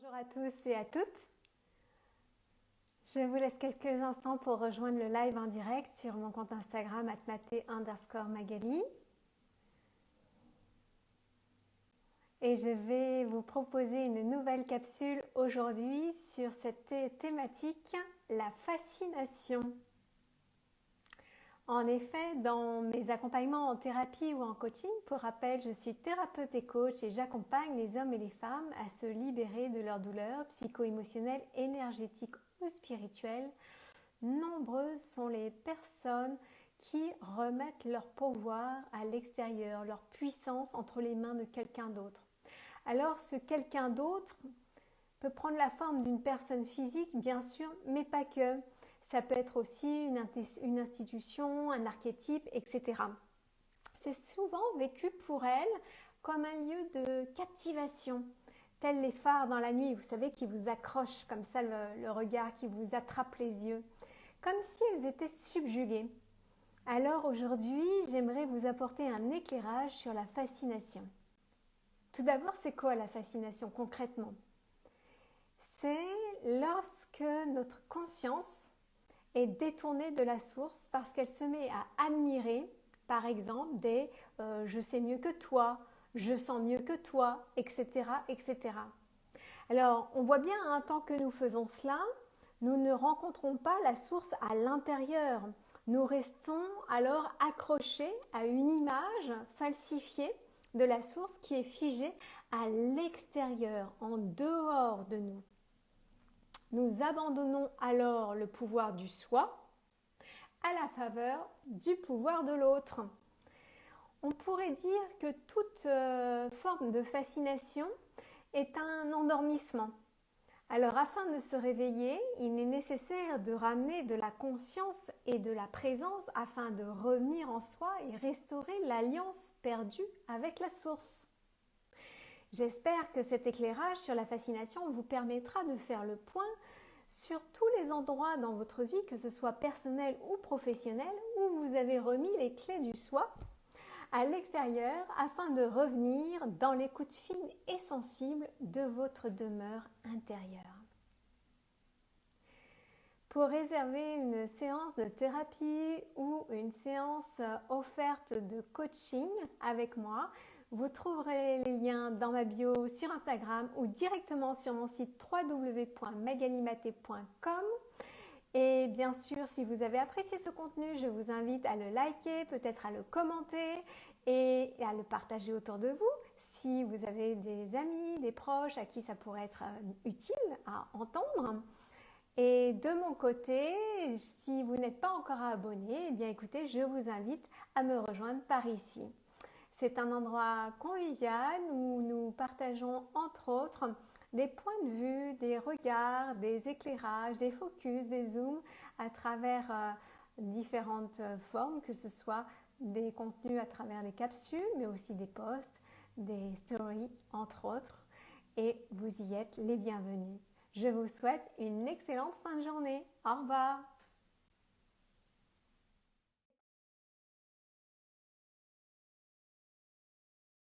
Bonjour à tous et à toutes. Je vous laisse quelques instants pour rejoindre le live en direct sur mon compte Instagram @maté_magali. Et je vais vous proposer une nouvelle capsule aujourd'hui sur cette thématique, la fascination. En effet, dans mes accompagnements en thérapie ou en coaching, pour rappel, je suis thérapeute et coach et j'accompagne les hommes et les femmes à se libérer de leurs douleurs psycho-émotionnelles, énergétiques ou spirituelles. Nombreuses sont les personnes qui remettent leur pouvoir à l'extérieur, leur puissance entre les mains de quelqu'un d'autre. Alors, ce quelqu'un d'autre peut prendre la forme d'une personne physique, bien sûr, mais pas que. Ça peut être aussi une institution, un archétype, etc. C'est souvent vécu pour elles comme un lieu de captivation, tels les phares dans la nuit, vous savez, qui vous accrochent comme ça le regard, qui vous attrape les yeux, comme si elles étaient subjuguées. Alors aujourd'hui, j'aimerais vous apporter un éclairage sur la fascination. Tout d'abord, c'est quoi la fascination concrètement? C'est lorsque notre conscience est détournée de la source parce qu'elle se met à admirer, par exemple, des je sais mieux que toi, je sens mieux que toi, etc., etc. Alors, on voit bien, tant que nous faisons cela, nous ne rencontrons pas la source à l'intérieur. Nous restons alors accrochés à une image falsifiée de la source qui est figée à l'extérieur, en dehors de nous. Nous abandonnons alors le pouvoir du soi à la faveur du pouvoir de l'autre. On pourrait dire que toute forme de fascination est un endormissement. Alors afin de se réveiller, il est nécessaire de ramener de la conscience et de la présence afin de revenir en soi et restaurer l'alliance perdue avec la source. J'espère que cet éclairage sur la fascination vous permettra de faire le point sur tous les endroits dans votre vie, que ce soit personnel ou professionnel, où vous avez remis les clés du soi à l'extérieur afin de revenir dans l'écoute fine et sensible de votre demeure intérieure. Pour réserver une séance de thérapie ou une séance offerte de coaching avec moi, vous trouverez les liens dans ma bio sur Instagram ou directement sur mon site www.magalimaté.com. Et bien sûr, si vous avez apprécié ce contenu, je vous invite à le liker, peut-être à le commenter et à le partager autour de vous. Si vous avez des amis, des proches à qui ça pourrait être utile à entendre. Et de mon côté, si vous n'êtes pas encore abonné, eh bien écoutez, je vous invite à me rejoindre par ici. C'est un endroit convivial où nous partageons entre autres des points de vue, des regards, des éclairages, des focus, des zooms à travers différentes formes, que ce soit des contenus à travers des capsules, mais aussi des posts, des stories entre autres. Et vous y êtes les bienvenus. Je vous souhaite une excellente fin de journée. Au revoir.